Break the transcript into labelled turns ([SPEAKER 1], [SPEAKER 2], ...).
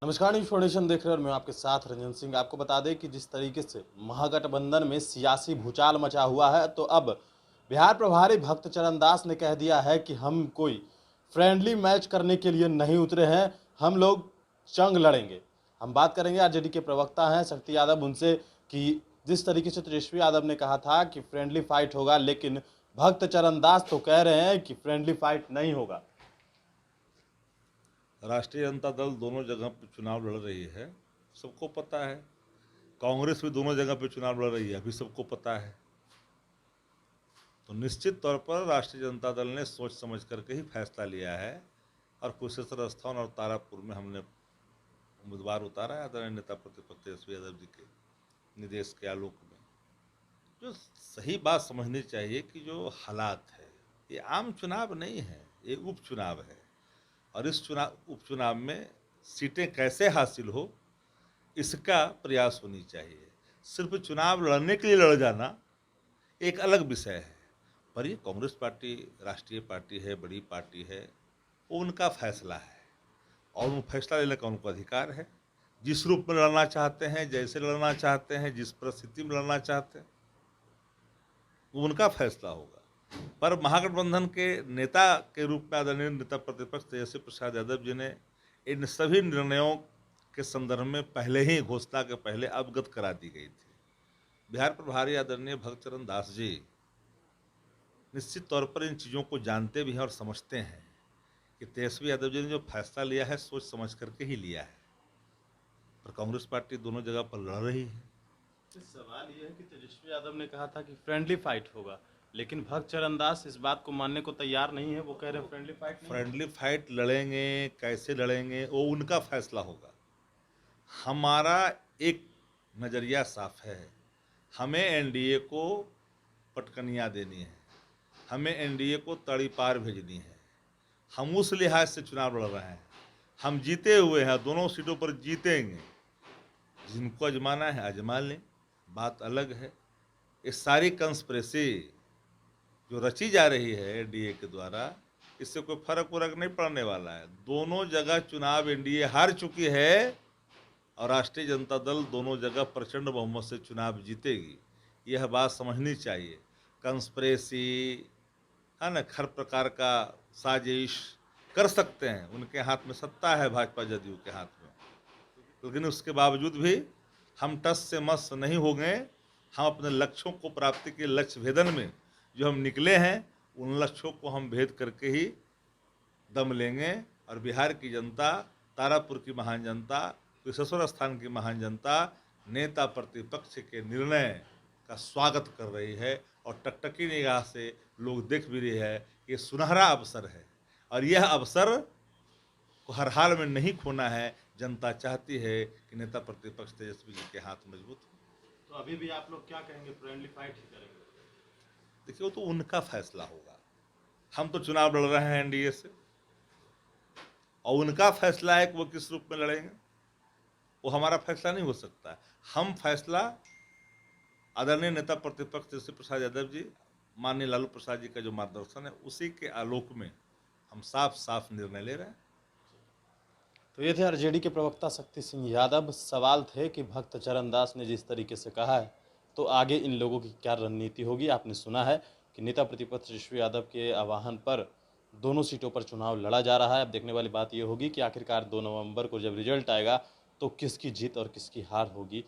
[SPEAKER 1] नमस्कार, news foundation देख रहे हैं और मैं आपके साथ रंजन सिंह। आपको बता दें कि जिस तरीके से महागठबंधन में सियासी भूचाल मचा हुआ है, तो अब बिहार प्रभारी भक्त चरण दास ने कह दिया है कि हम कोई फ्रेंडली मैच करने के लिए नहीं उतरे हैं, हम लोग जंग लड़ेंगे। हम बात करेंगे आरजेडी के प्रवक्ता हैं शक्ति यादव उनसे कि जिस तरीके से तेजस्वी यादव ने कहा था कि फ्रेंडली फाइट होगा, लेकिन भक्त चरण दास तो कह रहे हैं कि फ्रेंडली फाइट नहीं होगा।
[SPEAKER 2] राष्ट्रीय जनता दल दोनों जगह पर चुनाव लड़ रही है, सबको पता है। कांग्रेस भी दोनों जगह पर चुनाव लड़ रही है, अभी सबको पता है। तो निश्चित तौर पर राष्ट्रीय जनता दल ने सोच समझ करके ही फैसला लिया है और कुशेश्वर स्थान और तारापुर में हमने उम्मीदवार उतारा है आदरणीय नेता प्रतिपक्ष तेजस्वी यादव जी के निर्देश के आलोक में। जो सही बात समझनी चाहिए कि जो हालात है, ये आम चुनाव नहीं है, ये उपचुनाव है। और इस उपचुनाव में सीटें कैसे हासिल हो, इसका प्रयास होनी चाहिए। सिर्फ चुनाव लड़ने के लिए लड़ जाना एक अलग विषय है। पर ये कांग्रेस पार्टी राष्ट्रीय पार्टी है, बड़ी पार्टी है, वो उनका फैसला है और उन फैसला लेने का उनको अधिकार है। जिस रूप में लड़ना चाहते हैं, जैसे लड़ना चाहते हैं, जिस परिस्थिति में लड़ना चाहते हैं, वो उनका फैसला होगा। पर महागठबंधन के नेता के रूप में आदरणीय नेता प्रतिपक्ष तेजस्वी प्रसाद यादव जी ने इन सभी निर्णयों के संदर्भ में पहले ही घोषणा के पहले अवगत करा दी गई थी। बिहार प्रभारी आदरणीय भक्त चरण दास जी निश्चित तौर पर इन चीज़ों को जानते भी हैं और समझते हैं कि तेजस्वी यादव जी ने जो फैसला लिया है सोच समझ करके ही लिया है। पर कांग्रेस पार्टी दोनों जगह पर लड़ रही है।
[SPEAKER 1] सवाल यह है कि तेजस्वी यादव ने कहा था कि फ्रेंडली फाइट होगा, लेकिन भक्त चरण दास इस बात को मानने को तैयार नहीं है। वो कह रहे हैं फ्रेंडली फाइट नहीं।
[SPEAKER 2] फ्रेंडली फाइट लड़ेंगे, कैसे लड़ेंगे, वो उनका फैसला होगा। हमारा एक नज़रिया साफ है, हमें एनडीए को पटकनियाँ देनी है, हमें एनडीए को तड़ी पार भेजनी है। हम उस लिहाज से चुनाव लड़ रहे हैं। हम जीते हुए हैं, दोनों सीटों पर जीतेंगे। जिनको आजमाना है आजमा लें, बात अलग है। ये सारी कंस्पिरेसी जो रची जा रही है एनडीए के द्वारा, इससे कोई फर्क वरक नहीं पड़ने वाला है। दोनों जगह चुनाव एनडीए हार चुकी है और राष्ट्रीय जनता दल दोनों जगह प्रचंड बहुमत से चुनाव जीतेगी। यह बात समझनी चाहिए। कंस्पिरेसी है ना, हर प्रकार का साजिश कर सकते हैं, उनके हाथ में सत्ता है, भाजपा जदयू के हाथ में। लेकिन उसके बावजूद भी हम टस से मस नहीं हो गए। हम अपने लक्ष्यों को प्राप्ति के लक्ष्य भेदन में जो हम निकले हैं, उन लक्ष्यों को हम भेद करके ही दम लेंगे। और बिहार की जनता, तारापुर की महान जनता, कुशेश्वर स्थान की महान जनता नेता प्रतिपक्ष के निर्णय का स्वागत कर रही है और टकटकी निगाह से लोग देख भी रहे हैं। ये सुनहरा अवसर है और यह अवसर को हर हाल में नहीं खोना है। जनता चाहती है कि नेता प्रतिपक्ष तेजस्वी जी के हाथ मजबूत हो।
[SPEAKER 1] तो अभी भी आप लोग क्या कहेंगे, फ्रेंडली फाइट ही करेंगे?
[SPEAKER 2] देखिए, वो तो उनका फैसला होगा। हम तो चुनाव लड़ रहे हैं एनडीए से और उनका फैसला है कि वो किस रूप में लड़ेंगे। वो हमारा फैसला नहीं हो सकता। हम फैसला आदरणीय नेता प्रतिपक्ष तेजस्वी प्रसाद यादव जी, माननीय लालू प्रसाद जी का जो मार्गदर्शन है, उसी के आलोक में हम साफ साफ निर्णय ले रहे हैं।
[SPEAKER 1] तो ये थे आरजेडी के प्रवक्ता शक्ति सिंह यादव। सवाल थे कि भक्त चरण दास ने जिस तरीके से कहा है, तो आगे इन लोगों की क्या रणनीति होगी। आपने सुना है कि नेता प्रतिपक्ष तेजस्वी यादव के आह्वान पर दोनों सीटों पर चुनाव लड़ा जा रहा है। अब देखने वाली बात यह होगी कि आखिरकार 2 नवंबर को जब रिजल्ट आएगा, तो किसकी जीत और किसकी हार होगी।